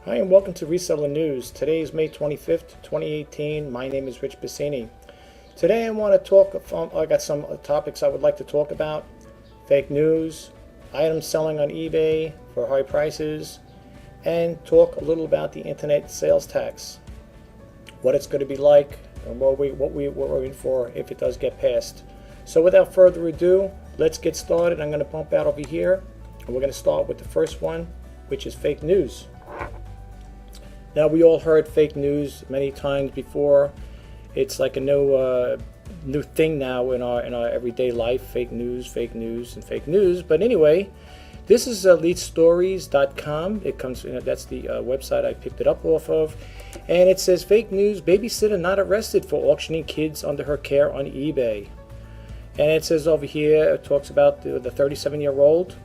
Hi and welcome to Reseller News. Today is May 25th, 2018. My name is Rjpasini. Today I want to talk, I got some topics I would like to talk about. Fake news, items selling on eBay for high prices, and talk a little about the internet sales tax. What it's going to be like and what we're in for if it does get passed. So without further ado, let's get started. I'm going to bump out over here and we're going to start with the first one, which is fake news. Now, we all heard fake news many times before. It's like a new thing now in our everyday life. Fake news, and fake news. But anyway, this is leadstories.com. It comes, that's the website I picked it up off of, and it says fake news: babysitter not arrested for auctioning kids under her care on eBay. And it says over here, it talks about the 37-year-old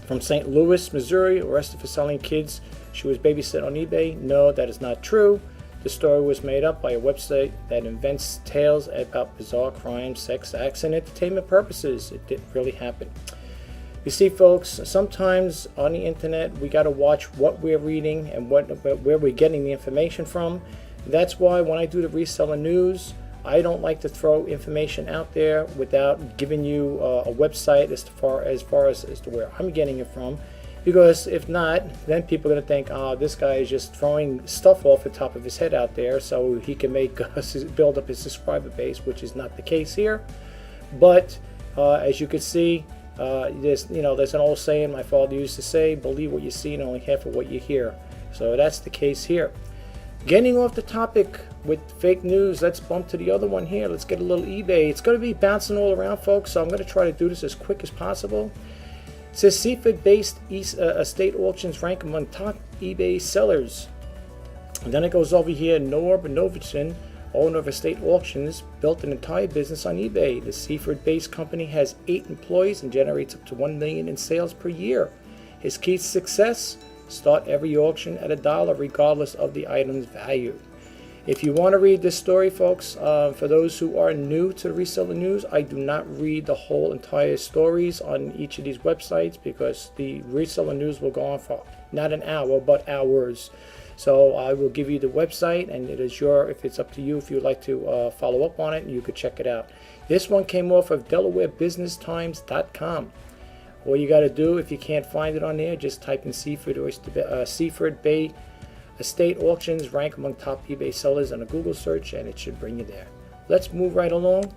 from St. Louis, Missouri, arrested for selling kids she was babysitting on eBay. No, that is not true. The story was made up by a website that invents tales about bizarre crimes, sex acts, and entertainment purposes. It didn't really happen. You see, folks, sometimes on the internet we got to watch what we're reading and where we're getting the information from. That's why when I do the reseller news, I don't like to throw information out there without giving you a website as far as to where I'm getting it from. Because if not, then people are going to think, oh, this guy is just throwing stuff off the top of his head out there so he can build up his subscriber base, which is not the case here. But as you can see, there's an old saying my father used to say, believe what you see and only half of what you hear. So that's the case here. Getting off the topic with fake news, let's bump to the other one here. Let's get a little eBay. It's going to be bouncing all around, folks, so I'm going to try to do this as quick as possible. It says Seaford-based estate auctions rank among top eBay sellers. And then it goes over here. Norb Novicin, owner of Estate Auctions, built an entire business on eBay. The Seaford-based company has 8 employees and generates up to $1 million in sales per year. His key to success: start every auction at $1 regardless of the item's value. If you want to read this story, folks, for those who are new to the Reseller News, I do not read the whole entire stories on each of these websites because the Reseller News will go on for not an hour, but hours. So I will give you the website, and it is if it's up to you, if you'd like to follow up on it, you could check it out. This one came off of DelawareBusinessTimes.com. All you got to do, if you can't find it on there, just type in Seaford Bay Estate Auctions rank among top eBay sellers on a Google search, and it should bring you there. Let's move right along.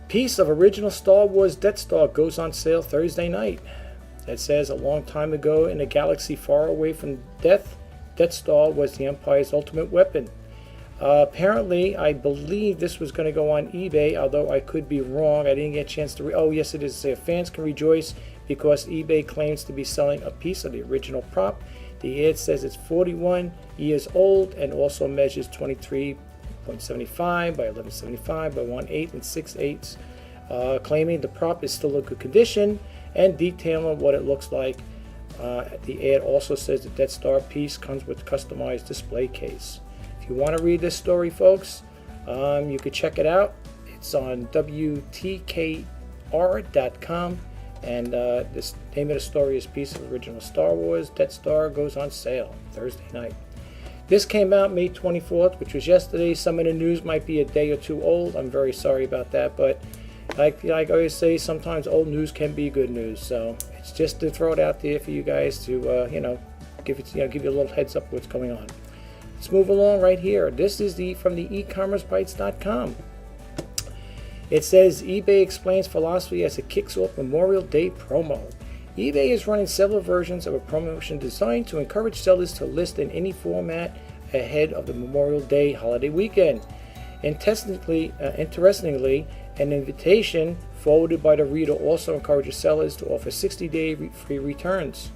Piece of original Star Wars Death Star goes on sale Thursday night. It says a long time ago in a galaxy far away from death, Death Star was the Empire's ultimate weapon. Apparently, I believe this was going to go on eBay, although I could be wrong. I didn't get a chance to oh, yes, it is. Fans can rejoice because eBay claims to be selling a piece of the original prop. The ad says it's 41 years old and also measures 23.75 by 11.75 by 1/8 and 6/8, claiming the prop is still in good condition and detailing what it looks like. The ad also says the Death Star piece comes with a customized display case. If you want to read this story, folks, you could check it out. It's on WTKR.com. And this name of the story is Piece of Original Star Wars Death Star goes on sale Thursday night. This came out May 24th, which was yesterday. Some of the news might be a day or two old. I'm very sorry about that, but like I always say, sometimes old news can be good news. So it's just to throw it out there for you guys to give you a little heads up what's going on. Let's move along right here. This is from the ecommercebytes.com. It says eBay explains philosophy as it kicks off Memorial Day promo. eBay is running several versions of a promotion designed to encourage sellers to list in any format ahead of the Memorial Day holiday weekend. Interestingly, an invitation forwarded by the reader also encourages sellers to offer 60-day free returns.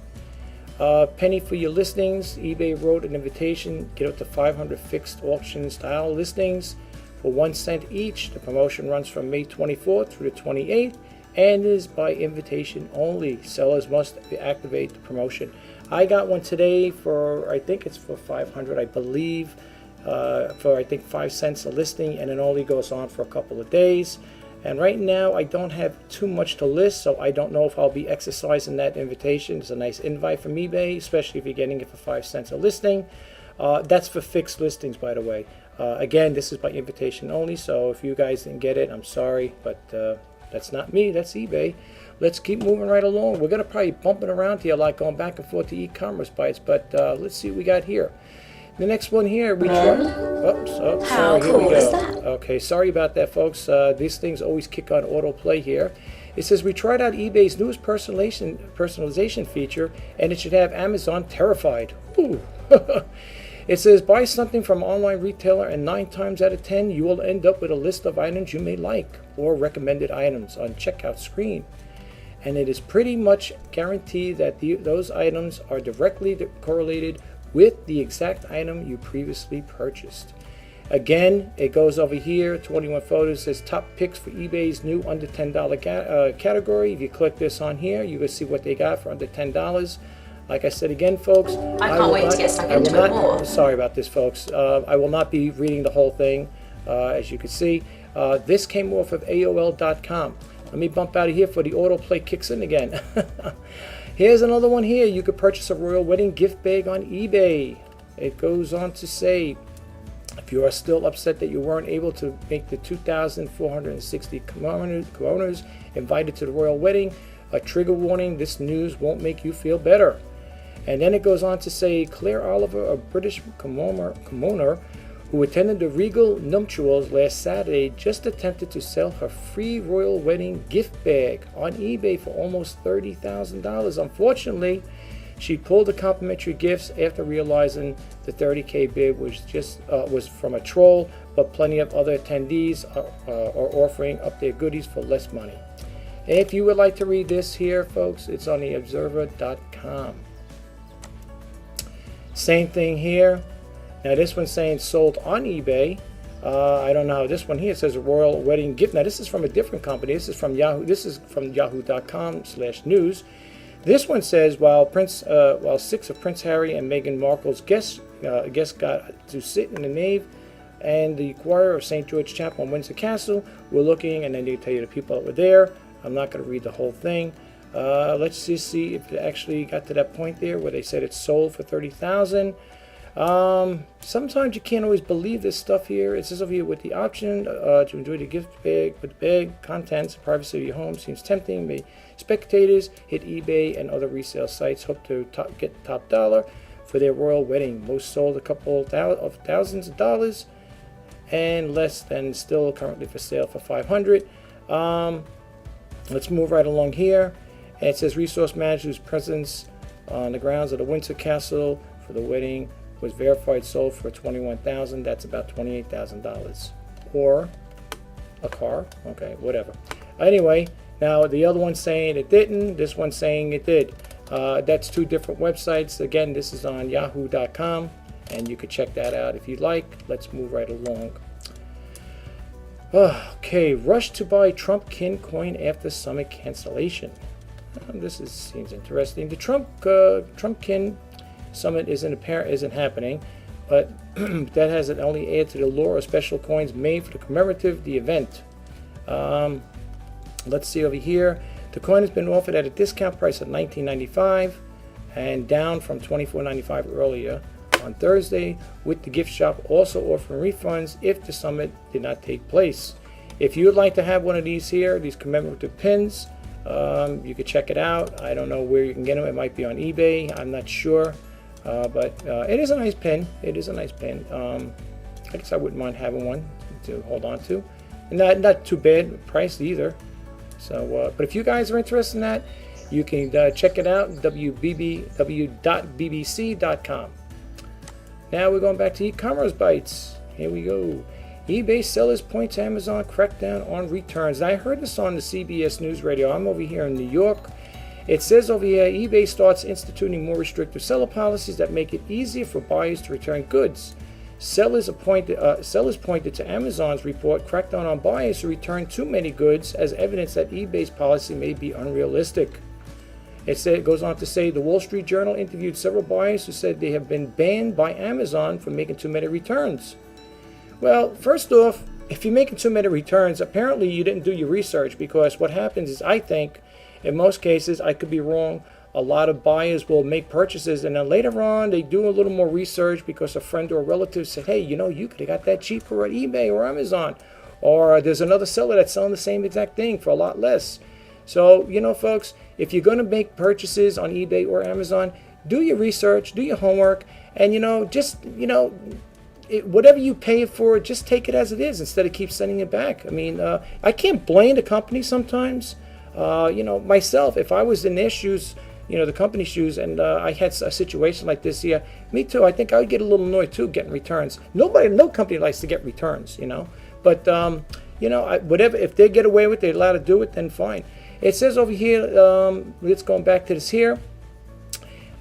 Penny for your listings. eBay wrote an invitation, get up to 500 fixed auction style listings for 1 cent each. The promotion runs from May 24th through the 28th and is by invitation only. Sellers must activate the promotion. I got one today for, I think it's for 500, I believe, for I think 5 cents a listing, and it only goes on for a couple of days. And right now I don't have too much to list, so I don't know if I'll be exercising that invitation. It's a nice invite from eBay, especially if you're getting it for 5 cents a listing. That's for fixed listings, by the way. Again, this is by invitation only, so if you guys didn't get it, I'm sorry, but that's not me, that's eBay. Let's keep moving right along. We're going to probably bump it around here, like going back and forth to e-commerce bites, but let's see what we got here. The next one here, we try. Oops, oh, sorry, here we go. Okay, sorry about that, folks. These things always kick on autoplay here. It says we tried out eBay's newest personalization feature, and it should have Amazon terrified. Ooh. It says buy something from an online retailer, and 9 times out of 10 you will end up with a list of items you may like or recommended items on checkout screen. And it is pretty much guaranteed that those items are directly correlated with the exact item you previously purchased. Again, it goes over here, 21 photos, says top picks for eBay's new under $10 category. If you click this on here, you can see what they got for under $10. Like I said again, folks, I can't wait to get stuck into it more. Sorry about this, folks. I will not be reading the whole thing, as you can see. This came off of AOL.com. Let me bump out of here for the autoplay kicks in again. Here's another one here. You could purchase a royal wedding gift bag on eBay. It goes on to say, if you are still upset that you weren't able to make the 2,460 kimonos invited to the royal wedding, a trigger warning, this news won't make you feel better. And then it goes on to say, Claire Oliver, a British kimoner who attended the regal nuptials last Saturday, just attempted to sell her free royal wedding gift bag on eBay for almost $30,000. Unfortunately, she pulled the complimentary gifts after realizing the $30K bid was from a troll, but plenty of other attendees are offering up their goodies for less money. And if you would like to read this here, folks, it's on theobserver.com. Same thing here. Now this one's saying sold on eBay. I don't know. This one here says a royal wedding gift. Now this is from a different company. This is from Yahoo. This is from yahoo.com/news. This one says while 6 of Prince Harry and Meghan Markle's guests got to sit in the nave and the choir of St. George Chapel in Windsor Castle, we're looking, and then they tell you the people that were there. I'm not going to read the whole thing. Let's just see if it actually got to that point there where they said it's sold for $30,000. Sometimes you can't always believe this stuff here. It says over here with the option to enjoy the gift bag, with the bag, contents, privacy of your home seems tempting. May spectators hit eBay and other resale sites hope to get top dollar for their royal wedding. Most sold a couple of thousands of dollars, and less than still currently for sale for $500. Let's move right along here. And it says resource manager's presence on the grounds of the Windsor Castle for the wedding was verified sold for $21,000. That's about $28,000. Or a car. Okay, whatever. Anyway, now the other one's saying it didn't. This one's saying it did. That's 2 different websites. Again, this is on yahoo.com, and you could check that out if you'd like. Let's move right along. Okay, rush to buy Trump-kin coin after summit cancellation. Seems interesting. The Trump-kin summit isn't happening, but that hasn't only added to the lure of special coins made for the commemorative the event. Let's see over here. The coin has been offered at a discount price of $19.95 and down from $24.95 earlier on Thursday, with the gift shop also offering refunds if the summit did not take place. If you would like to have one of these here, these commemorative pins, you could check it out. I don't know where you can get them. It might be on eBay. I'm not sure. But it is a nice pin. It is a nice pin. I guess I wouldn't mind having one to hold on to. And not too bad priced either. So, but if you guys are interested in that, you can check it out, www.bbc.com. Now we're going back to e-commerce bites. Here we go. eBay sellers point to Amazon crackdown on returns. Now, I heard this on the CBS News Radio. I'm over here in New York. It says over here, eBay starts instituting more restrictive seller policies that make it easier for buyers to return goods. Sellers pointed to Amazon's report crackdown on buyers who return too many goods as evidence that eBay's policy may be unrealistic. It goes on to say the Wall Street Journal interviewed several buyers who said they have been banned by Amazon for making too many returns. Well, first off, if you're making too many returns, apparently you didn't do your research, because what happens is, I think, in most cases, I could be wrong, a lot of buyers will make purchases and then later on they do a little more research because a friend or a relative said, hey, you could have got that cheaper at eBay or Amazon. Or there's another seller that's selling the same exact thing for a lot less. So, folks, if you're going to make purchases on eBay or Amazon, do your research, do your homework, and, whatever you pay it for, just take it as it is instead of keep sending it back. I mean, I can't blame the company sometimes. Myself, if I was in their shoes, the company's shoes, and I had a situation like this here, me too, I think I would get a little annoyed too getting returns. No company likes to get returns, But, whatever, if they get away with it, they're allowed to do it, then fine. It says over here, let's go back to this here.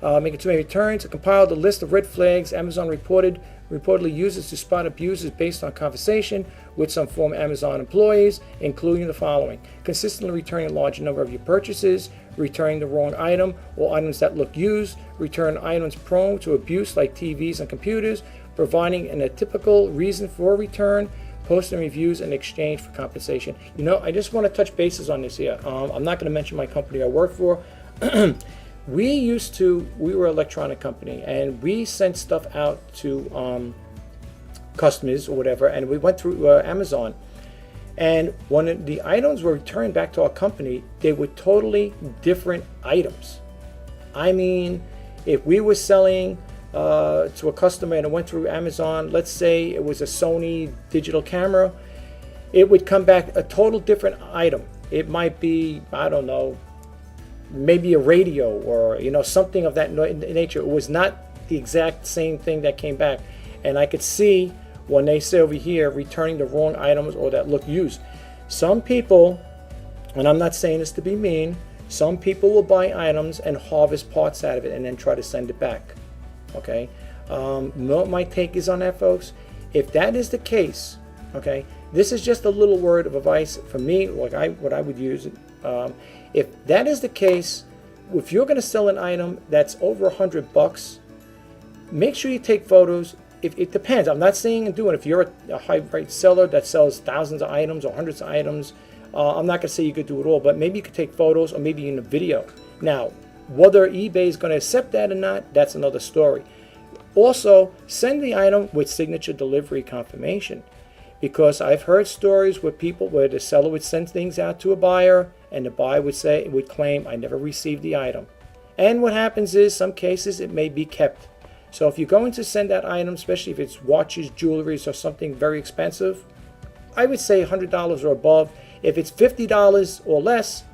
Making too many returns. To compile the list of red flags Amazon reportedly uses to spot abuses based on conversation with some former Amazon employees, including the following: consistently returning a large number of your purchases, returning the wrong item or items that look used, return items prone to abuse like TVs and computers, providing an atypical reason for return, posting reviews in exchange for compensation. I just want to touch bases on this here. I'm not going to mention my company I work for. We were an electronic company, and we sent stuff out to customers or whatever, and we went through Amazon. And when the items were returned back to our company, they were totally different items. I mean, if we were selling to a customer and it went through Amazon, let's say it was a Sony digital camera, it would come back a total different item. It might be, I don't know, maybe a radio or something of that nature. It was not the exact same thing that came back. And I could see when they say over here returning the wrong items or that look used. Some people, and I'm not saying this to be mean, some people will buy items and harvest parts out of it and then try to send it back. Okay, what my take is on that, folks. If that is the case, okay, this is just a little word of advice for me, what I would use. If that is the case, if you're going to sell an item that's over $100, make sure you take photos. If it depends, I'm not saying and doing. If you're a high-rate seller that sells thousands of items or hundreds of items, I'm not going to say you could do it all, but maybe you could take photos or maybe in a video. Now, whether eBay is going to accept that or not, that's another story. Also, send the item with signature delivery confirmation, because I've heard stories where the seller would send things out to a buyer and the buyer would claim, I never received the item. And what happens is, some cases it may be kept. So if you're going to send that item, especially if it's watches, jewelry, or something very expensive, I would say $100 or above. If it's $50 or less,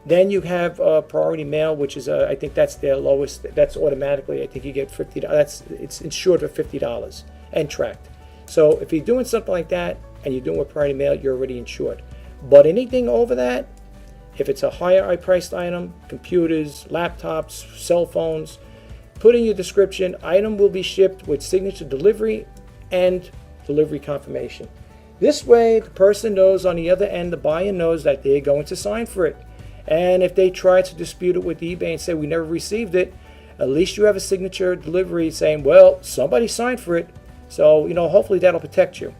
then you have priority mail, which is I think that's their lowest. That's automatically. I think you get $50. It's insured for $50 and tracked. So if you're doing something like that and you're doing with priority mail, you're already insured. But anything over that, if it's a higher priced item, computers, laptops, cell phones, put in your description, item will be shipped with signature delivery and delivery confirmation. This way, the person knows on the other end, the buyer knows that they're going to sign for it. And if they try to dispute it with eBay and say we never received it, at least you have a signature delivery saying, well, somebody signed for it. So, hopefully that'll protect you.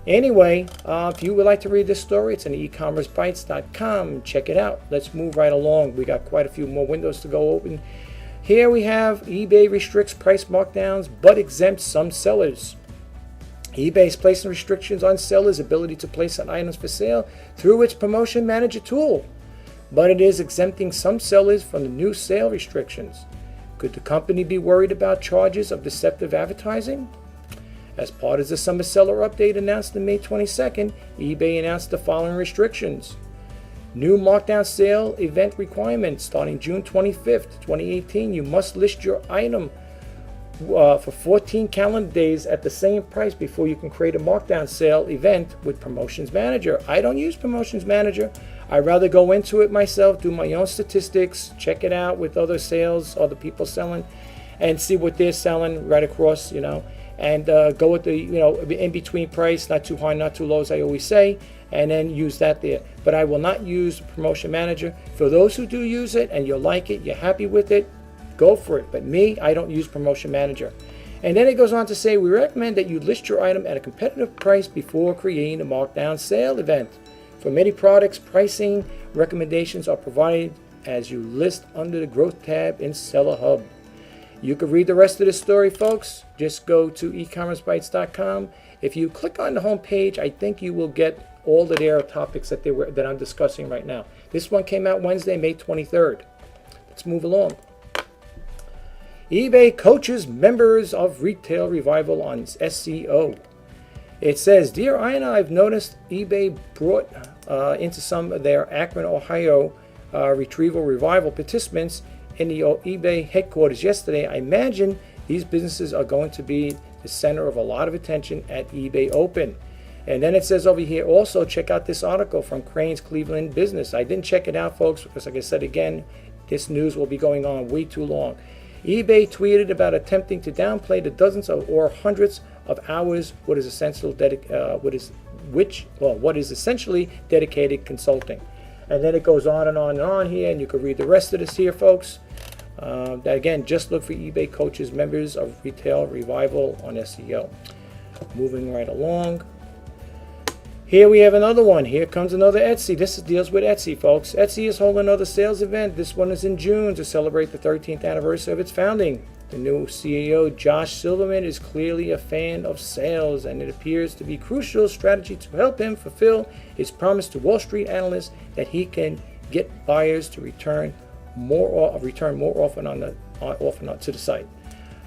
Anyway, if you would like to read this story, it's on ecommercebytes.com. Check it out. Let's move right along. We got quite a few more windows to go open. Here we have eBay restricts price markdowns but exempts some sellers. eBay is placing restrictions on sellers' ability to place items for sale through its promotion manager tool, but it is exempting some sellers from the new sale restrictions. Could the company be worried about charges of deceptive advertising? As part of the summer seller update announced on May 22nd, eBay announced the following restrictions. New markdown sale event requirements starting June 25th, 2018. You must list your item for 14 calendar days at the same price before you can create a markdown sale event with Promotions Manager. I don't use Promotions Manager. I'd rather go into it myself, do my own statistics, check it out with other sales, other people selling, and see what they're selling right across, and go with the, in between price, not too high, not too low, as I always say, and then use that there. But I will not use Promotion Manager. For those who do use it and you like it, you're happy with it, go for it. But me, I don't use Promotion Manager. And then it goes on to say, we recommend that you list your item at a competitive price before creating a markdown sale event. For many products, pricing recommendations are provided as you list under the Growth tab in Seller Hub. You can read the rest of the story, folks. Just go to ecommercebytes.com. If you click on the home page, I think you will get all of their topics that I'm discussing right now. This one came out Wednesday, May 23rd. Let's move along. eBay coaches members of Retail Revival on SEO. It says, Dear Ina, I've noticed eBay brought into some of their Akron, Ohio Retrieval Revival participants in the eBay headquarters yesterday. I imagine these businesses are going to be the center of a lot of attention at eBay Open. And then it says over here, also check out this article from Crane's Cleveland Business. I didn't check it out, folks, because like I said again, this news will be going on way too long. eBay tweeted about attempting to downplay the dozens or hundreds of hours what is essentially dedicated consulting. And then it goes on and on and on here, and you can read the rest of this here, folks. That again, just look for eBay coaches members of Retail Revival on SEO. Moving right along. Here we have another one. Here comes another Etsy. This deals with Etsy, folks. Etsy is holding another sales event. This one is in June to celebrate the 13th anniversary of its founding. The new CEO, Josh Silverman, is clearly a fan of sales, and it appears to be a crucial strategy to help him fulfill his promise to Wall Street analysts that he can get buyers to return more often to the site.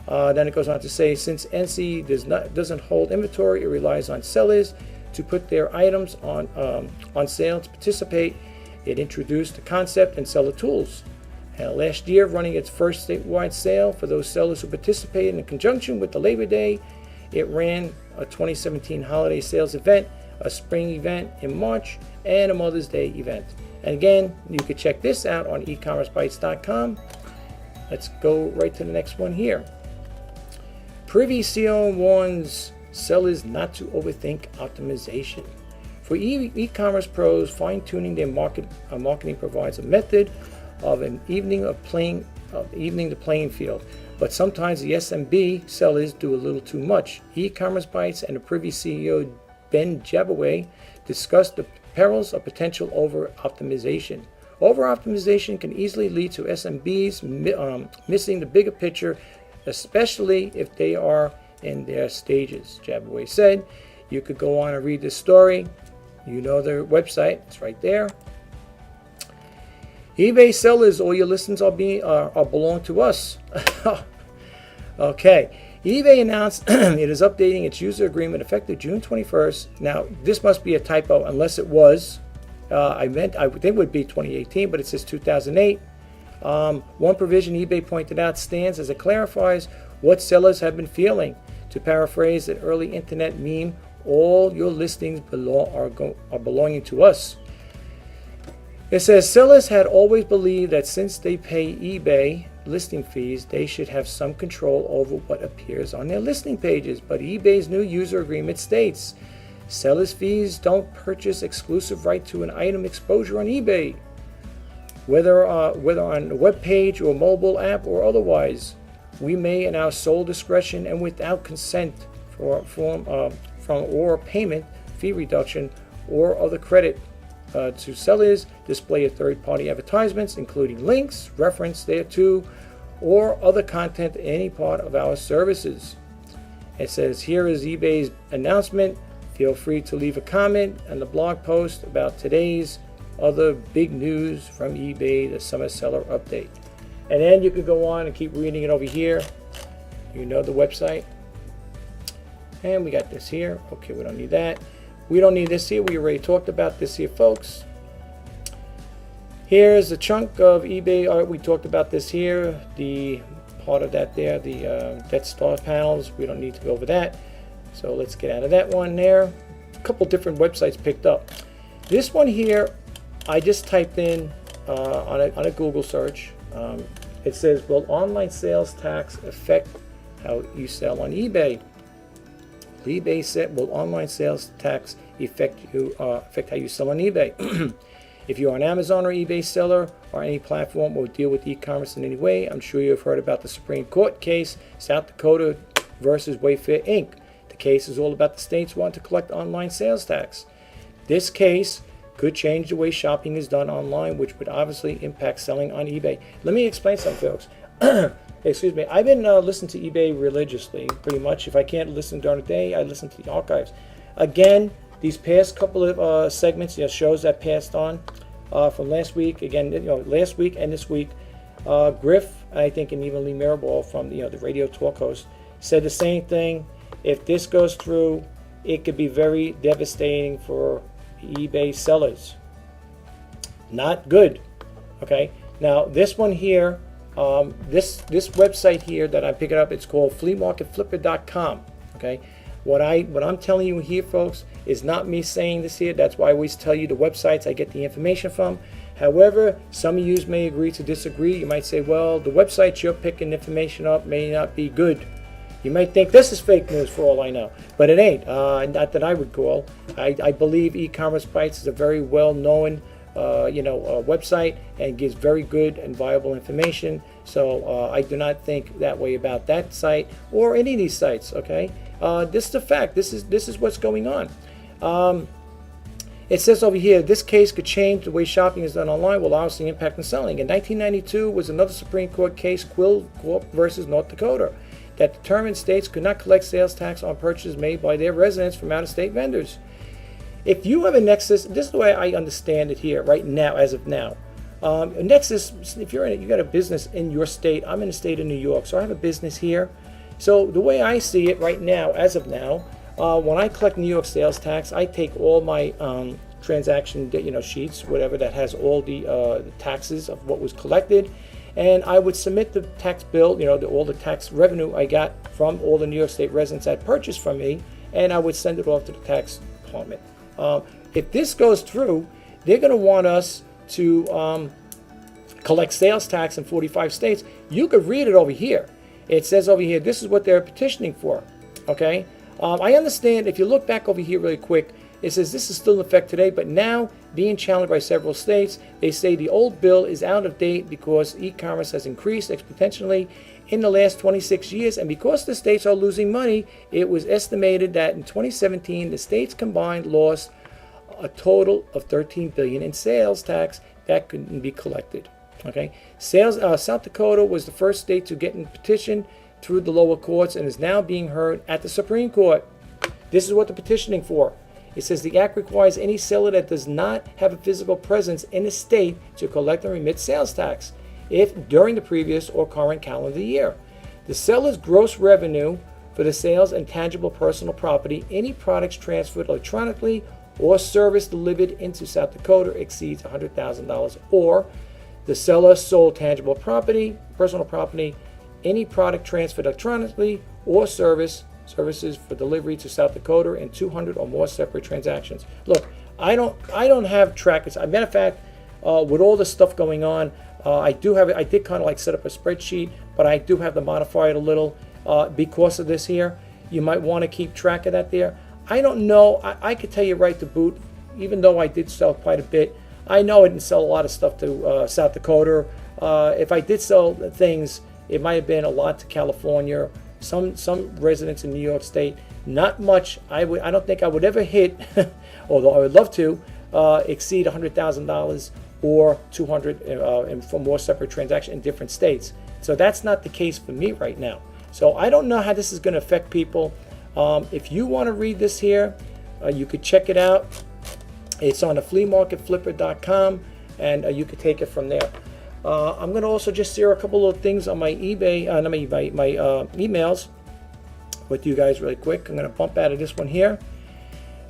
Then it goes on to say, since Etsy doesn't hold inventory, it relies on sellers to put their items on sale to participate. It introduced the concept and seller tools. And last year, running its first statewide sale for those sellers who participated in conjunction with the Labor Day, it ran a 2017 holiday sales event, a spring event in March, and a Mother's Day event. And again, you can check this out on ecommercebytes.com. Let's go right to the next one here. Privy CEO warns sellers not to overthink optimization. For e-commerce pros, fine-tuning their marketing provides a method of evening the playing field. But sometimes the SMB sellers do a little too much. E-commerce Bytes and the Privy CEO Ben Jabaway discussed the perils of potential over-optimization. Over-optimization can easily lead to SMBs missing the bigger picture, especially if they are in their stages. Jabaway said, you could go on and read this story. You know their website, it's right there. eBay sellers, all your listings belong to us. Okay. eBay announced it is updating its user agreement effective June 21st. Now, this must be a typo unless it was. I think it would be 2018, but it says 2008. One provision eBay pointed out stands as it clarifies what sellers have been feeling. To paraphrase an early internet meme, all your listings are belonging to us. It says sellers had always believed that since they pay eBay listing fees, they should have some control over what appears on their listing pages. But eBay's new user agreement states, sellers' fees don't purchase exclusive right to an item exposure on eBay, whether on a web page or mobile app or otherwise. We may, in our sole discretion and without consent from or payment, fee reduction, or other credit to sellers, display of third-party advertisements, including links, reference thereto, or other content in any part of our services. It says, here is eBay's announcement. Feel free to leave a comment on the blog post about today's other big news from eBay, the Summer Seller Update. And then you could go on and keep reading it over here. You know the website. And we got this here. Okay, we don't need that. We don't need this here. We already talked about this here, folks. Here's a chunk of eBay. We talked about this here. The part of that there, the Death Star panels. We don't need to go over that. So let's get out of that one there. A couple different websites picked up. This one here, I just typed in on a Google search. It says, will online sales tax affect how you sell on eBay? eBay said, will online sales tax affect how you sell on eBay? If you're an Amazon or eBay seller or any platform or deal with e-commerce in any way, I'm sure you've heard about the Supreme Court case, South Dakota versus Wayfair Inc. The case is all about the states wanting to collect online sales tax. This case could change the way shopping is done online, which would obviously impact selling on eBay. Let me explain something, folks. Excuse me. I've been listening to eBay religiously, pretty much. If I can't listen during the day, I listen to the archives. Again, these past couple of segments, shows that passed on from last week. Again, last week and this week, Griff, I think, and even Lee Mirabal from the radio talk host said the same thing. If this goes through, it could be very devastating for eBay sellers. Not good. Okay. Now this one here, this website here that I'm picking up, it's called fleamarketflipper.com. Okay. What I'm telling you here, folks, is not me saying this here. That's why I always tell you the websites I get the information from. However, some of you may agree to disagree. You might say, well, the websites you're picking information up may not be good. You might think this is fake news for all I know, but it ain't. Not that I would call. I believe E-commerce Bytes is a very well-known, website and gives very good and viable information. So I do not think that way about that site or any of these sites. Okay, this is the fact. This is what's going on. It says over here, this case could change the way shopping is done online, will obviously impact on selling. In 1992 was another Supreme Court case, Quill Corp versus North Dakota, that determined states could not collect sales tax on purchases made by their residents from out-of-state vendors. If you have a nexus, this is the way I understand it here right now, as of now. A nexus, if you got a business in your state. I'm in the state of New York, so I have a business here. So the way I see it right now, as of now, when I collect New York sales tax, I take all my transaction sheets, whatever that has all the taxes of what was collected, and I would submit the tax bill, all the tax revenue I got from all the New York State residents that purchased from me, and I would send it off to the tax department. If this goes through, they're going to want us to collect sales tax in 45 states. You could read it over here. It says over here, this is what they're petitioning for. Okay? I understand if you look back over here really quick, it says this is still in effect today, but now being challenged by several states. They say the old bill is out of date because e-commerce has increased exponentially in the last 26 years, and because the states are losing money, it was estimated that in 2017 the states combined lost a total of $13 billion in sales tax that couldn't be collected. Okay, South Dakota was the first state to get in petition through the lower courts and is now being heard at the Supreme Court. This is what they're petitioning for. It says the act requires any seller that does not have a physical presence in the state to collect and remit sales tax if during the previous or current calendar year. The seller's gross revenue for the sales and tangible personal property, any products transferred electronically or service delivered into South Dakota exceeds $100,000, or the seller sold tangible property, personal property, any product transferred electronically or services for delivery to South Dakota in 200 or more separate transactions. Look, I don't have trackers. As a matter of fact, with all this stuff going on, I did kind of like set up a spreadsheet, but I do have to modify it a little because of this here. You might want to keep track of that there. I don't know. I could tell you right to boot, even though I did sell quite a bit. I know I didn't sell a lot of stuff to South Dakota. If I did sell things, it might have been a lot to California. Some residents in New York State. Not much. I don't think I would ever hit, although I would love to, exceed $100,000 or 200 and for more separate transactions in different states. So that's not the case for me right now. So I don't know how this is going to affect people. If you want to read this here, you could check it out. It's on the fleamarketflipper.com, and you could take it from there. I'm going to also just share a couple of things on my eBay, my emails with you guys really quick. I'm going to bump out of this one here.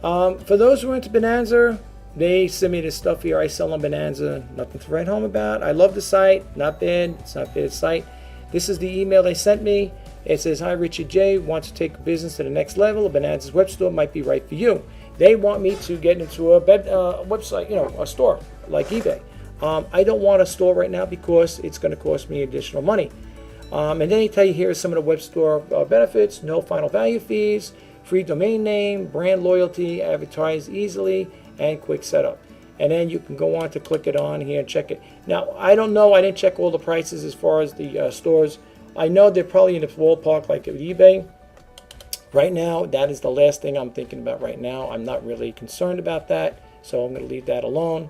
For those who are into Bonanza, they send me this stuff here. I sell on Bonanza. Nothing to write home about. I love the site. Not bad. It's not a bad site. This is the email they sent me. It says, "Hi, Richard J. Want to take business to the next level? A Bonanza's web store might be right for you." They want me to get into a website, a store like eBay. I don't want a store right now because it's going to cost me additional money. And then they tell you here are some of the web store benefits: no final value fees, free domain name, brand loyalty, advertise easily, and quick setup. And then you can go on to click it on here and check it. Now, I don't know. I didn't check all the prices as far as the stores. I know they're probably in the ballpark like at eBay. Right now, that is the last thing I'm thinking about right now. I'm not really concerned about that, so I'm going to leave that alone.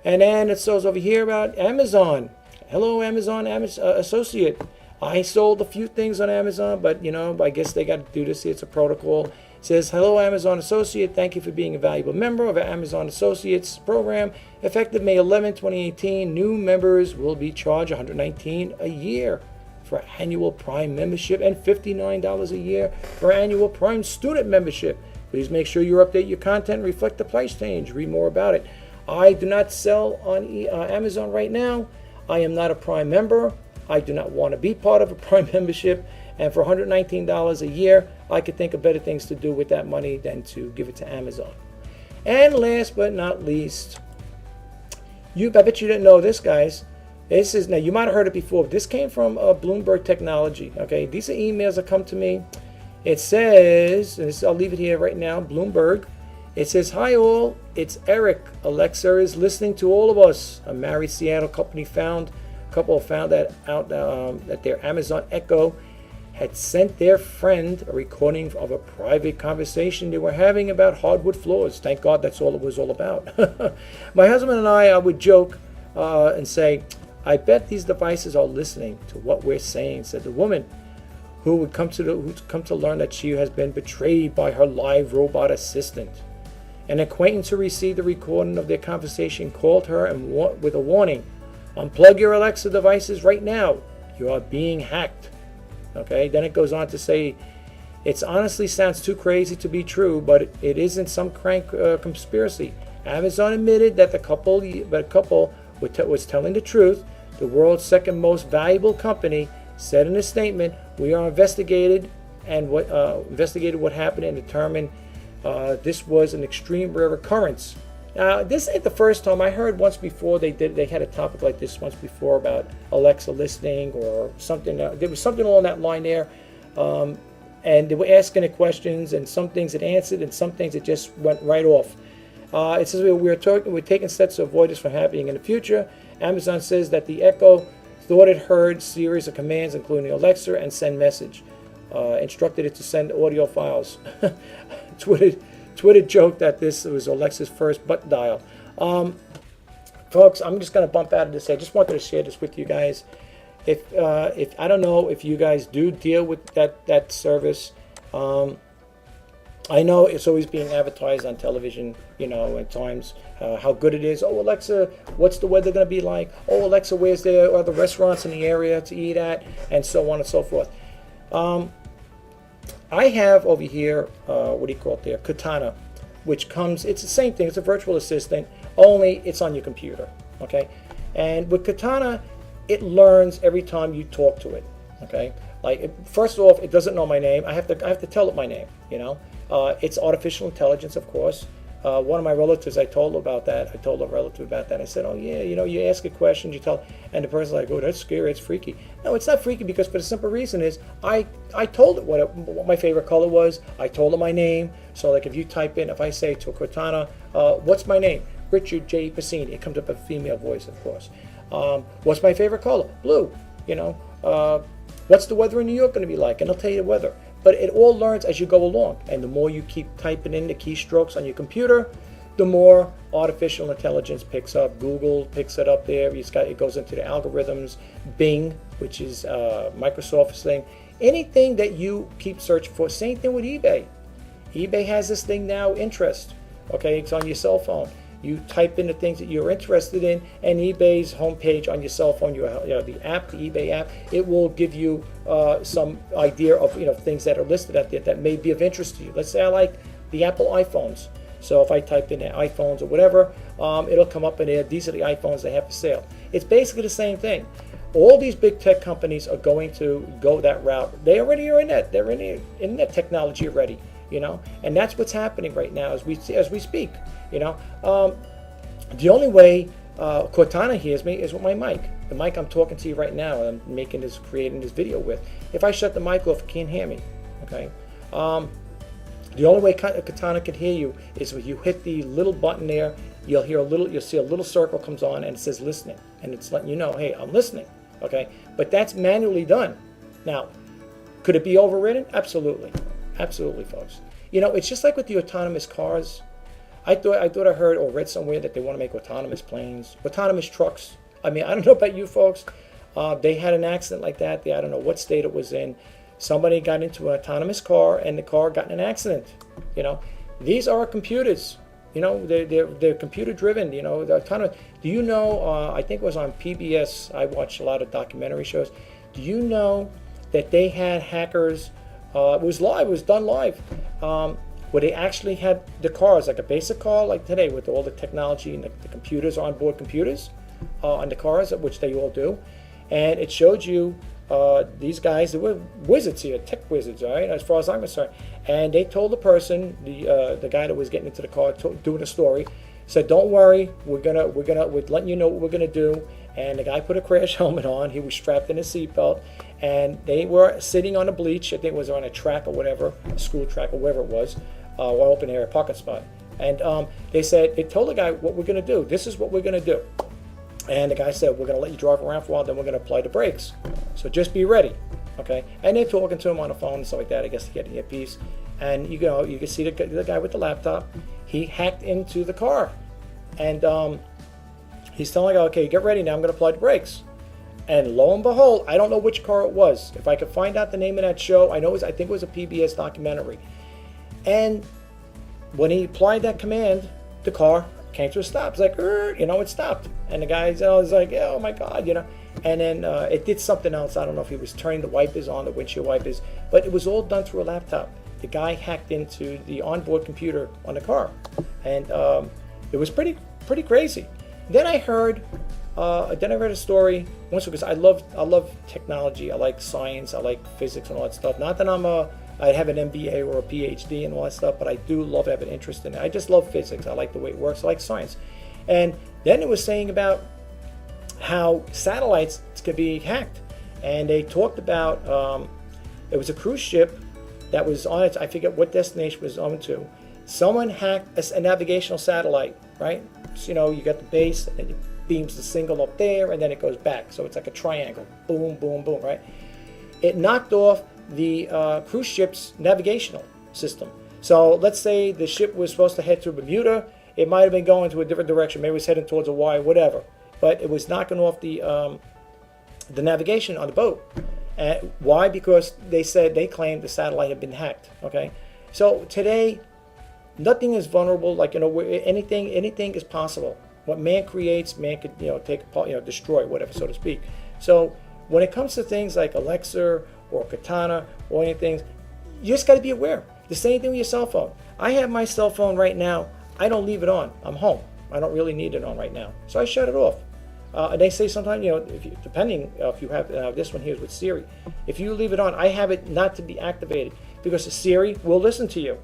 And then it says over here about Amazon. Hello, Amazon associate. I sold a few things on Amazon, but I guess they got to do this. It's a protocol. It says, hello, Amazon associate. Thank you for being a valuable member of our Amazon Associates program. Effective May 11, 2018, new members will be charged $119 a year for annual Prime membership and $59 a year for annual Prime student membership. Please make sure you update your content and reflect the price change. Read more about it. I do not sell on Amazon right now. I am not a Prime member. I do not want to be part of a Prime membership. And for $119 a year, I could think of better things to do with that money than to give it to Amazon. And last but not least, I bet you didn't know this, guys. Now you might have heard it before, but this came from Bloomberg Technology. Okay, these are emails that come to me. It says, and I'll leave it here right now, Bloomberg. It says, hi all, it's Eric. Alexa is listening to all of us. A married Seattle couple found that out that their Amazon Echo had sent their friend a recording of a private conversation they were having about hardwood floors. Thank God that's all it was all about. My husband and I would joke and say, I bet these devices are listening to what we're saying, said the woman, who's come to learn that she has been betrayed by her live robot assistant. An acquaintance who received the recording of their conversation called her and with a warning, unplug your Alexa devices right now. You are being hacked. Okay, then it goes on to say, it honestly sounds too crazy to be true, but it isn't some crank conspiracy. Amazon admitted that the couple was telling the truth. The world's second most valuable company said in a statement, we are investigated what happened and determined this was an extreme rare occurrence. Now, this ain't the first time. I heard once before they had a topic like this once before about Alexa listening or something. There was something along that line there. And they were asking it questions, and some things it answered, and some things it just went right off. It says we're taking steps to avoid this from happening in the future. Amazon says that the Echo thought it heard series of commands, including Alexa and send message. Instructed it to send audio files. Twitter joked that this was Alexa's first button dial. Folks, I'm just going to bump out of this. I just wanted to share this with you guys. If I don't know if you guys do deal with that service. I know it's always being advertised on television, at times, how good it is. Oh, Alexa, what's the weather going to be like? Oh, Alexa, where's there are the restaurants in the area to eat at? And so on and so forth. I have over here, what do you call it there? Katana, which it's the same thing. It's a virtual assistant, only it's on your computer, okay? And with Katana, it learns every time you talk to it, okay? First off, it doesn't know my name. I have to tell it my name, It's artificial intelligence, of course. One of my relatives, I told a relative about that. I said, oh yeah, you ask a question, you tell, and the person's like, oh, that's scary, it's freaky. No, it's not freaky, because for the simple reason is, I told it what my favorite color was. I told it my name. So like if you type in, if I say to Cortana, what's my name? Richard J Pasini. It comes up a female voice, of course. What's my favorite color? Blue. What's the weather in New York going to be like? And it'll tell you the weather. But it all learns as you go along. And the more you keep typing in the keystrokes on your computer, the more artificial intelligence picks up. Google picks it up there. It goes into the algorithms. Bing, which is Microsoft's thing. Anything that you keep searching for. Same thing with eBay. eBay has this thing now, interest. Okay, it's on your cell phone. You type in the things that you're interested in, and eBay's homepage on your cell phone, the eBay app, it will give you some idea of things that are listed out there that may be of interest to you. Let's say I like the Apple iPhones. So if I type in the iPhones or whatever, it'll come up in there. These are the iPhones they have for sale. It's basically the same thing. All these big tech companies are going to go that route. They already are in that. They're in that technology already. And that's what's happening right now as we speak. The only way Cortana hears me is with my mic. The mic I'm talking to you right now, I'm creating this video with. If I shut the mic off, it can't hear me. Okay. The only way Cortana can hear you is when you hit the little button there. You'll see a little circle comes on and it says listening, and it's letting you know, hey, I'm listening. Okay. But that's manually done. Now, could it be overridden? Absolutely. Absolutely, folks. It's just like with the autonomous cars. I heard or read somewhere that they want to make autonomous planes, autonomous trucks. I mean, I don't know about you folks. They had an accident like that. I don't know what state it was in. Somebody got into an autonomous car and the car got in an accident. These are computers. They're computer driven. They're autonomous. Do you know? I think it was on PBS. I watched a lot of documentary shows. Do you know that they had hackers? It was live. It was done live. Where they actually had the cars, like a basic car, like today with all the technology and the computers, onboard computers on the cars, which they all do. And it showed you these guys, they were wizards here, tech wizards, all right, as far as I'm concerned. And they told the person, the guy that was getting into the car, doing the story, said, "Don't worry, we're letting you know what we're gonna do." And the guy put a crash helmet on. He was strapped in a seatbelt, and they were sitting on a bleach. I think it was on a track or whatever, a school track or wherever it was, or open area parking spot. And they told the guy what we're gonna do. This is what we're gonna do. And the guy said, "We're going to let you drive around for a while, then we're going to apply the brakes. So just be ready." Okay? And they're talking to him on the phone and stuff like that, I guess, to get the earpiece. And you can see the guy with the laptop. He hacked into the car. And he's telling the guy, "Okay, get ready now, I'm going to apply the brakes." And lo and behold, I don't know which car it was. If I could find out the name of that show, I think it was a PBS documentary. And when he applied that command, the car came to a stop. It's like, it stopped. And the guy was like, "Oh my God," And then it did something else. I don't know if he was turning the wipers on, the windshield wipers, but it was all done through a laptop. The guy hacked into the onboard computer on the car, and it was pretty crazy. Then I heard a story once, because I love technology. I like science. I like physics and all that stuff. Not that I have an MBA or a PhD and all that stuff, but I do love to have an interest in it. I just love physics. I like the way it works. I like science. And then it was saying about how satellites could be hacked. And they talked about, it was a cruise ship that was on it. I forget what destination it was on to. Someone hacked a navigational satellite, right? So, you got the base, and then it beams the signal up there, and then it goes back. So it's like a triangle. Boom, boom, boom, right? It knocked off the cruise ship's navigational system. So let's say the ship was supposed to head to Bermuda. It might have been going to a different direction. Maybe it was heading towards Hawaii, whatever. But it was knocking off the navigation on the boat. Why? Because they claimed the satellite had been hacked. Okay, so today nothing is vulnerable. Like anything is possible. What man creates, man could take apart, destroy, whatever, so to speak. So when it comes to things like Alexa or Katana or anything, you just got to be aware. The same thing with your cell phone. I have my cell phone right now. I don't leave it on. I'm home. I don't really need it on right now, so I shut it off. And they say sometimes, if you have this one here is with Siri, if you leave it on, I have it not to be activated because Siri will listen to you.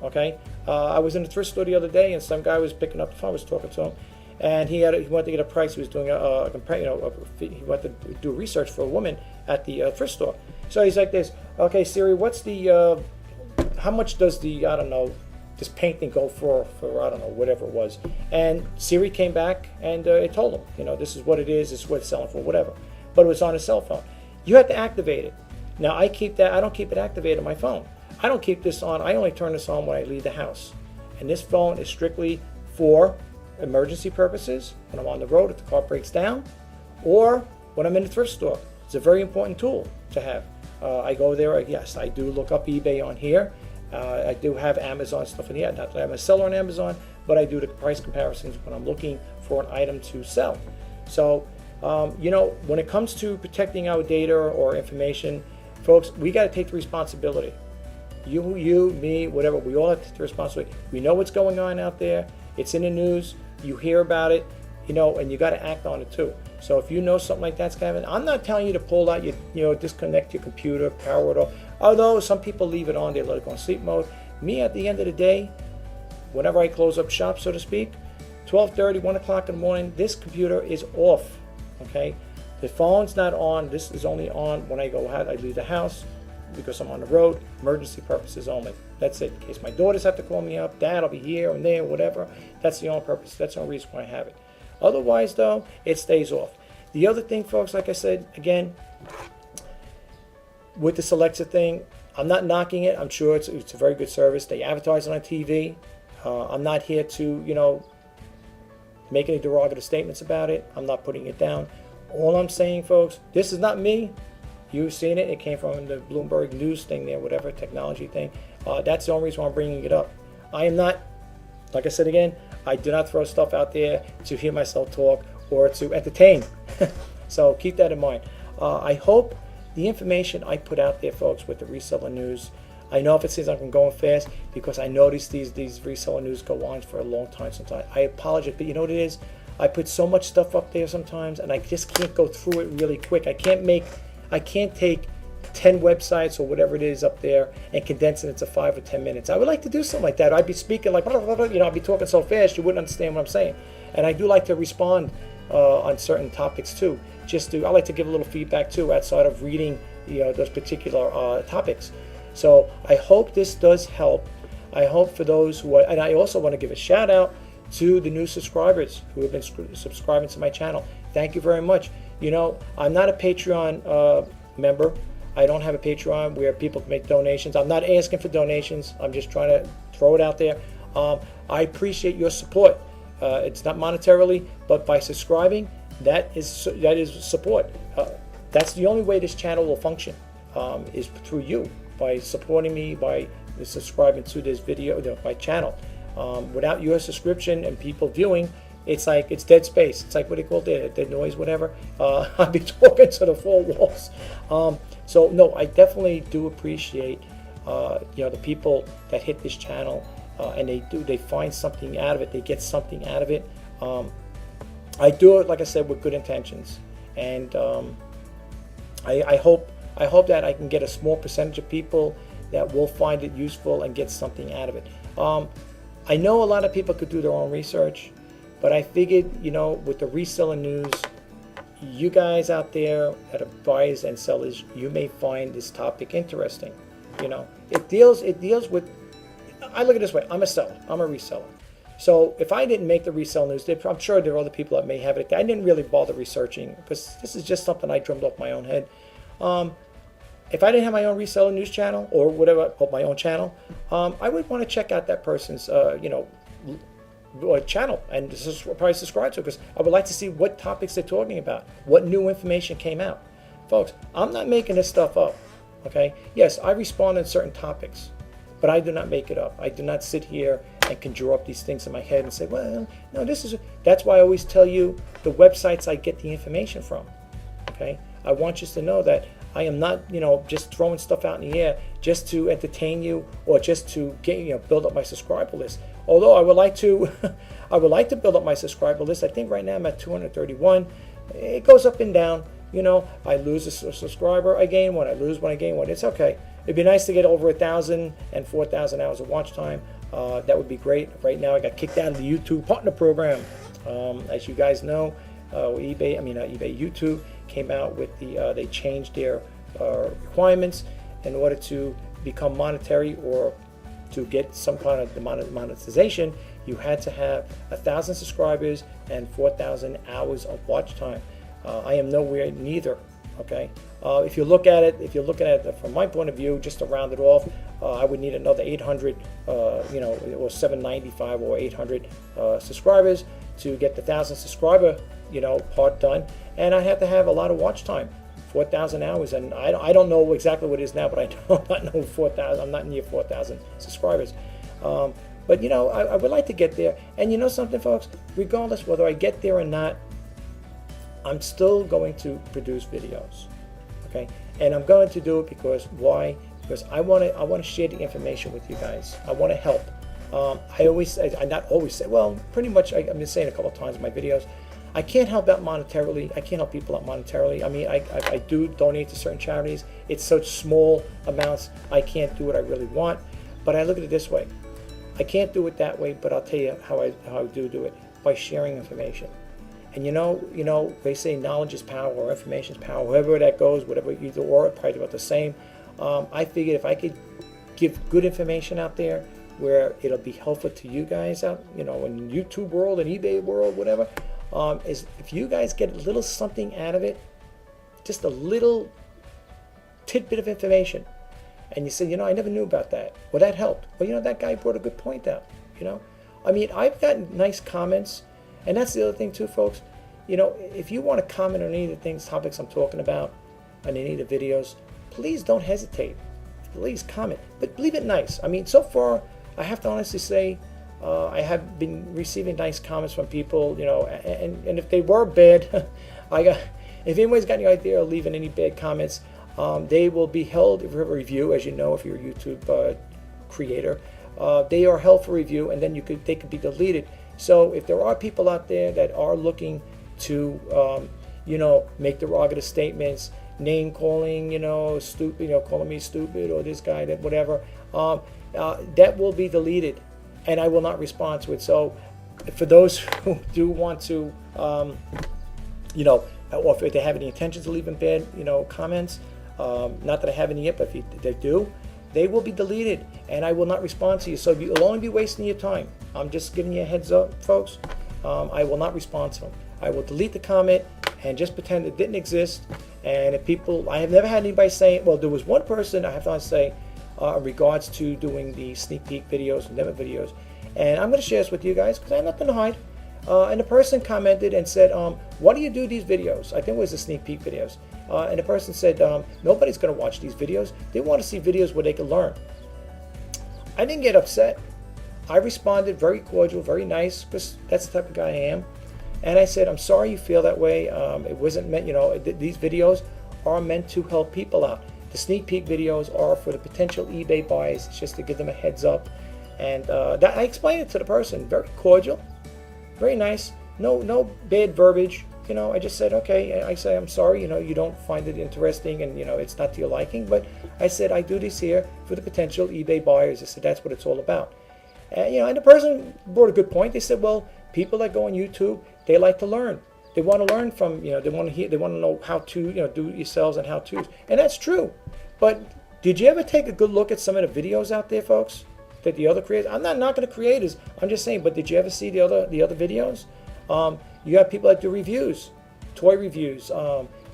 Okay, I was in the thrift store the other day, and some guy was picking up the phone. I was talking to him, and he wanted to get a price. He was doing he wanted to do research for a woman at the thrift store. So he's like this. "Okay, Siri, what's the how much does the this painting go for I don't know, whatever it was?" And Siri came back and it told him, this is what it is. This is what it's selling for, whatever. But it was on his cell phone. You have to activate it. Now I don't keep it activated on my phone. I don't keep this on. I only turn this on when I leave the house. And this phone is strictly for emergency purposes, when I'm on the road, if the car breaks down, or when I'm in the thrift store. It's a very important tool to have. I go there, yes, I do look up eBay on here. I do have Amazon stuff in here. Not that I'm a seller on Amazon, but I do the price comparisons when I'm looking for an item to sell. So, when it comes to protecting our data or information, folks, we got to take the responsibility. You, me, whatever, we all have to take the responsibility. We know what's going on out there. It's in the news. You hear about it, and you got to act on it too. So if you know something like that's happening, I'm not telling you to pull out disconnect your computer, power it off. Although some people leave it on, they let it go in sleep mode. Me, at the end of the day, whenever I close up shop, so to speak, 12:30, 1 o'clock in the morning, this computer is off. Okay, the phone's not on. This is only on when I leave the house, because I'm on the road, emergency purposes only. That's it. In case my daughters have to call me up, Dad, I'll be here and there, whatever. That's the only purpose. That's the only reason why I have it. Otherwise, though, it stays off. The other thing, folks, like I said, again, with this Alexa thing, I'm not knocking it. I'm sure it's a very good service. They advertise it on TV. I'm not here to, make any derogative statements about it. I'm not putting it down. All I'm saying, folks, this is not me. You've seen it. It came from the Bloomberg News thing there, whatever, technology thing. That's the only reason why I'm bringing it up. I am not, like I said again, I do not throw stuff out there to hear myself talk or to entertain. So keep that in mind. I hope the information I put out there, folks, with the reseller news, I know if it seems like I'm going fast because I notice these reseller news go on for a long time sometimes. I apologize, but you know what it is? I put so much stuff up there sometimes and I just can't go through it really quick. I can't take 10 websites or whatever it is up there and condense it into 5 or 10 minutes. I would like to do something like that. I'd be speaking like, I'd be talking so fast you wouldn't understand what I'm saying. And I do like to respond on certain topics too. I like to give a little feedback too outside of reading those particular topics. So I hope this does help. I hope for those who are, and I also want to give a shout out to the new subscribers who have been subscribing to my channel. Thank you very much. I'm not a Patreon member. I don't have a Patreon where people can make donations. I'm not asking for donations. I'm just trying to throw it out there. I appreciate your support. It's not monetarily, but by subscribing, that is support. That's the only way this channel will function, is through you, by supporting me, by subscribing to this video, my channel. Without your subscription and people viewing, it's dead space. It's like, what do you call it, dead noise, whatever. I'd be talking to the four walls. So no, I definitely do appreciate the people that hit this channel, and they find something out of it. They get something out of it. I do it, like I said, with good intentions, and I hope that I can get a small percentage of people that will find it useful and get something out of it. I know a lot of people could do their own research, but I figured, with the reseller news, you guys out there that are buyers and sellers, you may find this topic interesting. It deals with, I look at it this way, I'm a seller, I'm a reseller. So if I didn't make the resell news, I'm sure there are other people that may have it. I didn't really bother researching because this is just something I drummed off my own head. If I didn't have my own reseller news channel or whatever, my own channel, I would want to check out that person's, channel and probably subscribe to it, because I would like to see what topics they're talking about, what new information came out. Folks, I'm not making this stuff up, okay? Yes, I respond on certain topics, but I do not make it up. I do not sit here and conjure up these things in my head and say, well, no, that's why I always tell you the websites I get the information from, okay? I want you to know that I am not, just throwing stuff out in the air just to entertain you or just to get, build up my subscriber list. Although I would like to, build up my subscriber list. I think right now I'm at 231. It goes up and down. I lose a subscriber, I gain one. I lose one, I gain one. It's okay. It'd be nice to get over 1,000 and 4,000 hours of watch time. That would be great. Right now, I got kicked out of the YouTube partner program. As you guys know, YouTube came out with they changed their requirements in order to become monetary or to get some kind of monetization. You had to have 1,000 subscribers and 4,000 hours of watch time. I am nowhere neither. Okay. If you're looking at it from my point of view, just to round it off, I would need another 800, or 795 or 800 subscribers to get the 1,000 subscriber, part done, and I have to have a lot of watch time, 4,000 hours, and I don't know exactly what it is now, but I do not know 4,000. I'm not near 4,000 subscribers, but I would like to get there. And something, folks, regardless whether I get there or not, I'm still going to produce videos, okay? And I'm going to do it because why? Because I want to share the information with you guys. I want to help. I not always say, well, pretty much I've been saying a couple of times in my videos, I can't help out monetarily. I can't help people out monetarily. I mean, I do donate to certain charities. It's such small amounts. I can't do what I really want. But I look at it this way. I can't do it that way, but I'll tell you how I do it, by sharing information. And they say knowledge is power or information is power, however that goes, whatever, either or, probably about the same. I figured if I could give good information out there where it'll be helpful to you guys out, in YouTube world and eBay world, whatever, is if you guys get a little something out of it, just a little tidbit of information, and you say, you know, I never knew about that. Well, that helped. Well, you know, that guy brought a good point out. You know, I mean, I've gotten nice comments, and that's the other thing too, folks. You know, if you want to comment on any of the topics I'm talking about, on any of the videos, please don't hesitate. Please comment, but leave it nice. I mean, so far, I have to honestly say, I have been receiving nice comments from people. You know, and if they were bad, if anybody's got any idea of leaving any bad comments, they will be held for review. As you know, if you're a YouTube creator, they are held for review, and then they could be deleted. So if there are people out there that are looking to, you know, make derogative statements, name calling, you know, stupid, you know, calling me stupid or this guy, that whatever, that will be deleted, and I will not respond to it. So for those who do want to, you know, or if they have any intentions of leaving bad, you know, comments, not that I have any yet, but if they do, they will be deleted, and I will not respond to you. So you'll only be wasting your time. I'm just giving you a heads up, folks. I will not respond to them. I will delete the comment and just pretend it didn't exist. And if people, I have never had anybody say, well, there was one person I have to say in regards to doing the sneak peek videos and demo videos, and I'm going to share this with you guys because I have nothing to hide. And the person commented and said, why do you do these videos? I think it was the sneak peek videos. And the person said, nobody's going to watch these videos. They want to see videos where they can learn. I didn't get upset. I responded very cordial, very nice, because that's the type of guy I am. And I said, I'm sorry you feel that way. It wasn't meant, you know, these videos are meant to help people out. The sneak peek videos are for the potential eBay buyers. It's just to give them a heads up. And I explained it to the person, very cordial, very nice, no bad verbiage. You know, I just said, okay, I say, I'm sorry, you know, you don't find it interesting and, you know, it's not to your liking. But I said, I do this here for the potential eBay buyers. I said, that's what it's all about. And, you know, and the person brought a good point. They said, well, people that go on YouTube, they like to learn. They want to learn from, you know, they want to hear, they want to know how to, you know, do it yourselves and how to. And that's true. But did you ever take a good look at some of the videos out there, folks, that the other creators, I'm not knocking the creators, I'm just saying, but did you ever see the other videos? You have people that do reviews, toy reviews,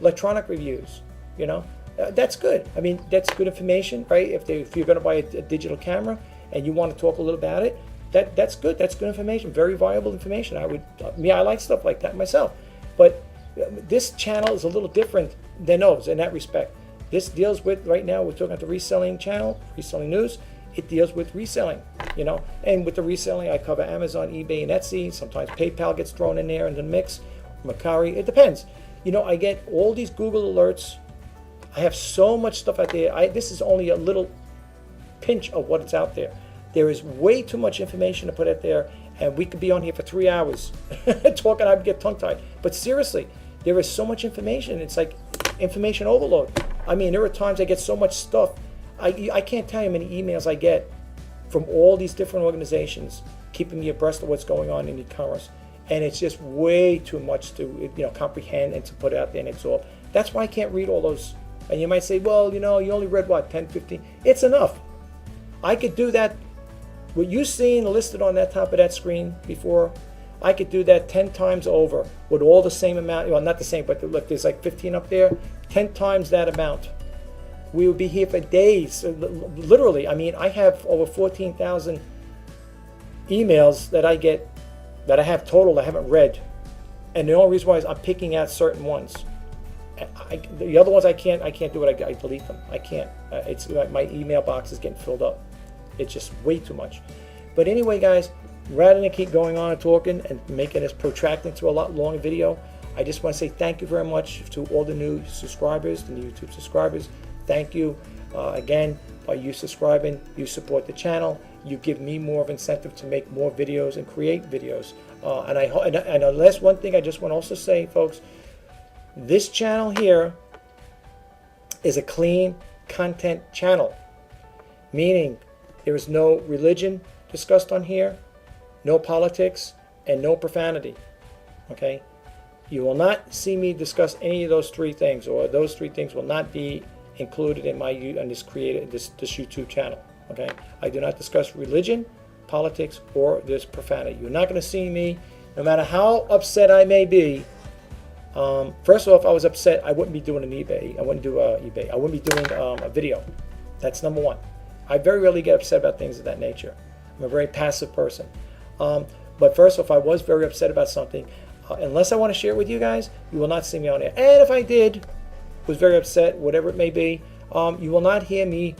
electronic reviews, you know. That's good. I mean, that's good information, right? If you're going to buy a digital camera and you want to talk a little about it, that's good. That's good information, very valuable information. I like stuff like that myself. But this channel is a little different than those in that respect. This deals with, right now, we're talking about the reselling channel, reselling news. It deals with reselling, you know, and with the reselling, I cover Amazon, eBay, and Etsy. Sometimes PayPal gets thrown in there in the mix, Mercari. It depends. You know, I get all these Google alerts. I have so much stuff out there. This is only a little pinch of what is out there. There is way too much information to put out there, and we could be on here for 3 hours talking. I'd get tongue-tied. But seriously, there is so much information. It's like information overload. I mean, there are times I get so much stuff. I can't tell you how many emails I get from all these different organizations keeping me abreast of what's going on in e-commerce. And it's just way too much to, you know, comprehend and to put out there and absorb. That's why I can't read all those. And you might say, well, you know, you only read what, 10, 15? It's enough. I could do that. What you've seen listed on that top of that screen before, I could do that 10 times over with all the same amount. Well, not the same, but look, there's like 15 up there. 10 times that amount. We would be here for days. Literally, I mean, I have over 14,000 emails that I get, that I have total I haven't read. And the only reason why is I'm picking out certain ones. The other ones I can't do it. I delete them. I can't. It's my email box is getting filled up. It's just way too much. But anyway, guys, rather than keep going on and talking and making this protracted to a lot longer video, I just want to say thank you very much to all the new subscribers, the new YouTube subscribers. Thank you. Again, by you subscribing, you support the channel. You give me more of incentive to make more videos and create videos. And the last one thing I just want to also say, folks, this channel here is a clean content channel, meaning there is no religion discussed on here, no politics, and no profanity. Okay? You will not see me discuss any of those three things, or those three things will not be included in this YouTube channel. Okay? I do not discuss religion, politics, or this profanity. You're not going to see me, no matter how upset I may be. First off, if I was upset, I wouldn't be doing an eBay. I wouldn't do eBay. I wouldn't be doing a video. That's number one. I very rarely get upset about things of that nature. I'm a very passive person. But first, if I was very upset about something, unless I want to share it with you guys, you will not see me on air. And if I did, was very upset, whatever it may be, you will not hear me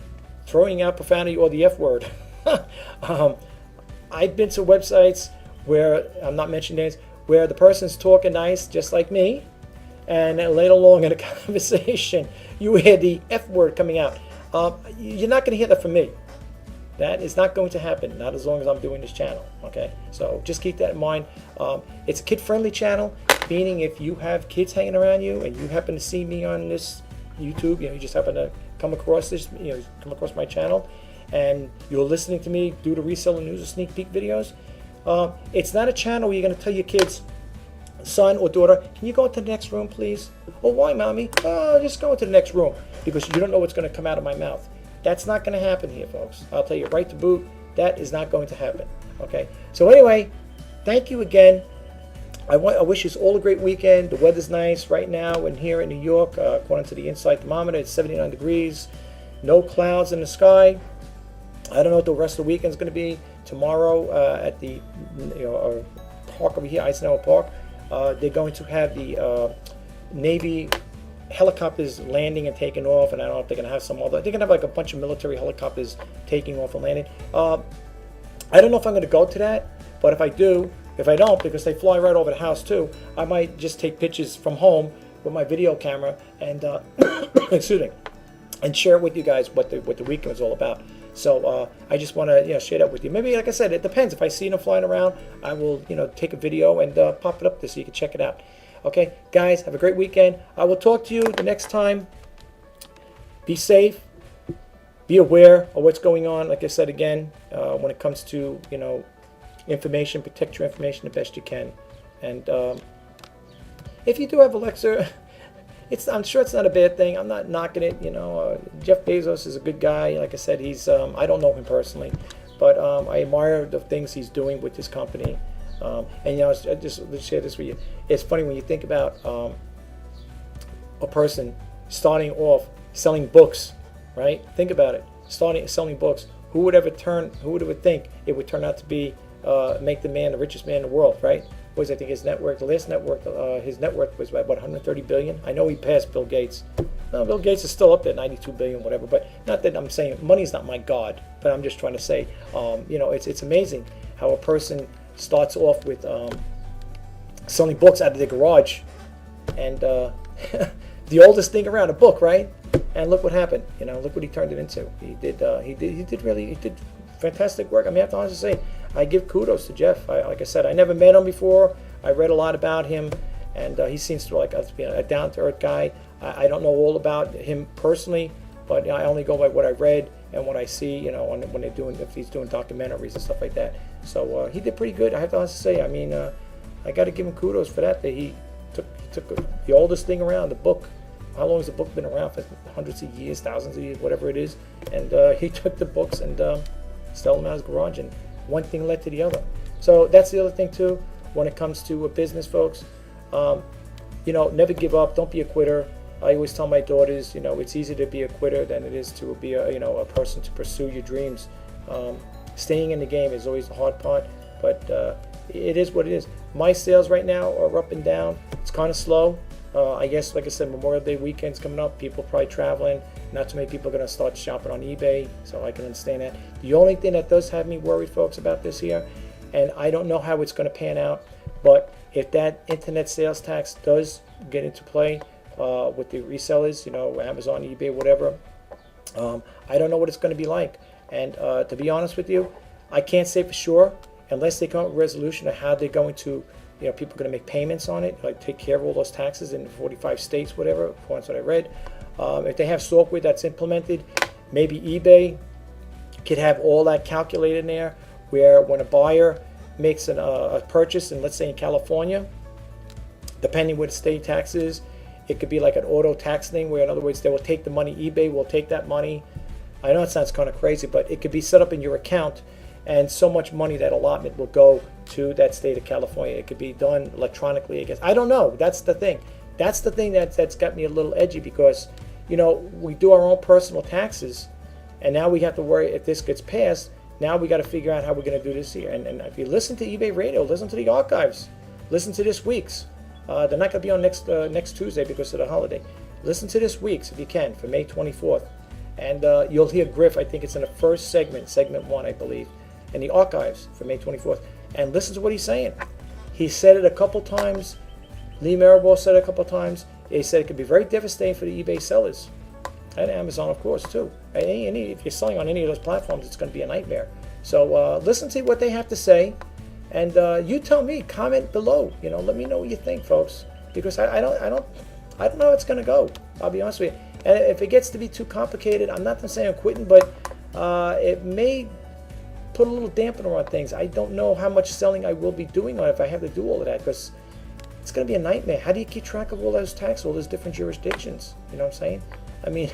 throwing out profanity or the F word. I've been to websites where, I'm not mentioning names, where the person's talking nice, just like me, and then later along in a conversation, you hear the F word coming out. You're not going to hear that from me. That is not going to happen, not as long as I'm doing this channel, okay? So just keep that in mind. It's a kid-friendly channel, meaning if you have kids hanging around you and you happen to see me on this YouTube, you just happen to come across this, come across my channel, and you're listening to me do the Reseller News or sneak peek videos, it's not a channel where you're going to tell your kids, son or daughter, can you go into the next room, please? Oh, why, mommy? Oh, just go into the next room, because you don't know what's going to come out of my mouth. That's not going to happen here, folks. I'll tell you right to boot, that is not going to happen. Okay? So anyway, thank you again. I wish you all a great weekend. The weather's nice right now, and here in New York, according to the inside thermometer, it's 79 degrees. No clouds in the sky. I don't know what the rest of the weekend's going to be. Tomorrow at the park over here, Eisenhower Park, they're going to have the Navy helicopters landing and taking off, and I don't know if they're going to have some other. They're going to have like a bunch of military helicopters taking off and landing. I don't know if I'm going to go to that, but if I do, if I don't, because they fly right over the house too, I might just take pictures from home with my video camera and excuse me, and share it with you guys what the weekend was all about. So I just want to share that with you. Maybe, like I said, it depends. If I see them flying around, I will take a video and pop it up there so you can check it out. Okay, guys, have a great weekend. I will talk to you the next time. Be safe. Be aware of what's going on. Like I said again, when it comes to information, protect your information the best you can. And if you do have Alexa, I'm sure it's not a bad thing. I'm not knocking it. Jeff Bezos is a good guy. Like I said, he's I don't know him personally, but I admire the things he's doing with his company. And just let's share this with you. It's funny when you think about a person starting off selling books, right? Think about it. Selling books. Who would ever think it would turn out to be make the man the richest man in the world, right? I think his net worth, the last net worth, his net worth was about 130 billion. I know he passed Bill Gates. No, Bill Gates is still up there, 92 billion, whatever. But not that I'm saying money's not my god, but I'm just trying to say, it's amazing how a person starts off with selling books out of their garage, and the oldest thing around, a book, right? And look what happened. Look what he turned it into. He did fantastic work. I mean, I have to honestly say, I give kudos to Jeff. Like I said, I never met him before. I read a lot about him, and he seems to like us being a down-to-earth guy. I don't know all about him personally, but I only go by what I read and what I see. When they're doing, if he's doing documentaries and stuff like that. So he did pretty good. I have to honestly say. I mean, I got to give him kudos for that. That he took the oldest thing around, the book. How long has the book been around? For hundreds of years, thousands of years, whatever it is. And he took the books and sold them out of his garage, and one thing led to the other. So that's the other thing too. When it comes to a business, folks, never give up. Don't be a quitter. I always tell my daughters, it's easier to be a quitter than it is to be a person to pursue your dreams. Staying in the game is always the hard part, but it is what it is. My sales right now are up and down. It's kind of slow. I guess, like I said, Memorial Day weekend's coming up. People probably traveling. Not too many people are going to start shopping on eBay, so I can understand that. The only thing that does have me worried, folks, about this here, and I don't know how it's going to pan out, but if that internet sales tax does get into play with the resellers, Amazon, eBay, whatever, I don't know what it's going to be like. And to be honest with you, I can't say for sure unless they come up with a resolution of how they're going to, people are going to make payments on it, like take care of all those taxes in 45 states, whatever. That's what I read. If they have software that's implemented, maybe eBay could have all that calculated in there, where when a buyer makes a purchase, and let's say in California, depending what the state tax is, it could be like an auto tax thing, where in other words, they will take the money, eBay will take that money. I know it sounds kind of crazy, but it could be set up in your account, and so much money, that allotment will go to that state of California. It could be done electronically, I guess. I don't know. That's the thing. That's the thing that's got me a little edgy, because we do our own personal taxes, And now we have to worry if this gets passed. Now we got to figure out how we're going to do this here. And if you listen to eBay Radio, listen to the archives, listen to this week's. They're not going to be on next Tuesday because of the holiday. Listen to this week's if you can for May 24th, and you'll hear Griff. I think it's in the first segment 1, I believe, in the archives for May 24th. And listen to what he's saying. He said it a couple times. Lee Maribor said it a couple times. He said it could be very devastating for the eBay sellers. And Amazon, of course, too. If you're selling on any of those platforms, it's going to be a nightmare. So listen to what they have to say, and you tell me. Comment below. Let me know what you think, folks. Because I don't know how it's going to go. I'll be honest with you. And if it gets to be too complicated, I'm not saying I'm quitting, but it may put a little dampener on things. I don't know how much selling I will be doing on it if I have to do all of that, because it's going to be a nightmare. How do you keep track of all those taxes, all those different jurisdictions? You know what I'm saying? I mean,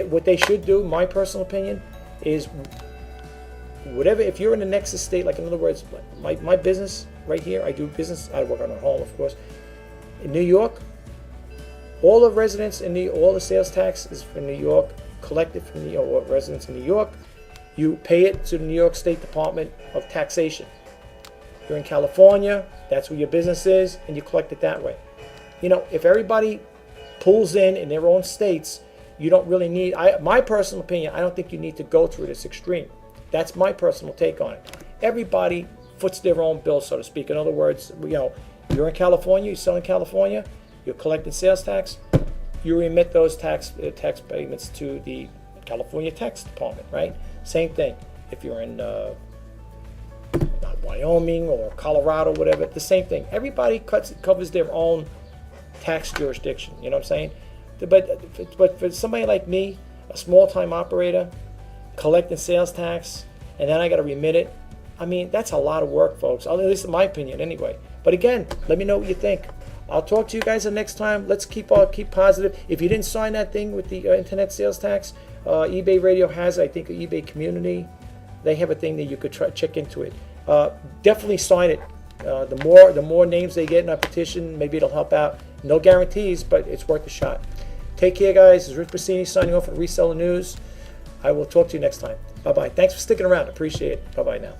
what they should do, my personal opinion, is whatever, if you're in the nexus state, like in other words, my business right here, I do business, I work on a home, of course. In New York, all the residents all the sales tax is from New York, collected from New York, or residents in New York. You pay it to the New York State Department of Taxation. You're in California, that's where your business is, and you collect it that way. If everybody pulls in their own states, you don't really need, my personal opinion, I don't think you need to go through this extreme. That's my personal take on it. Everybody foots their own bill, so to speak. In other words, you're in California, you sell in California, you're collecting sales tax, you remit those tax payments to the California Tax Department, right? Same thing. If you're in Wyoming or Colorado, whatever, the same thing. Everybody covers their own tax jurisdiction. You know what I'm saying? But for somebody like me, a small-time operator, collecting sales tax, and then I got to remit it, I mean, that's a lot of work, folks. At least in my opinion, anyway. But again, let me know what you think. I'll talk to you guys the next time. Let's keep positive. If you didn't sign that thing with the internet sales tax, eBay Radio has, I think, an eBay community. They have a thing that you could check into it. Definitely sign it. The more names they get in a petition, maybe it'll help out. No guarantees, but it's worth a shot. Take care, guys. This is Rjpasini signing off for Reseller News. I will talk to you next time. Bye-bye. Thanks for sticking around. Appreciate it. Bye-bye now.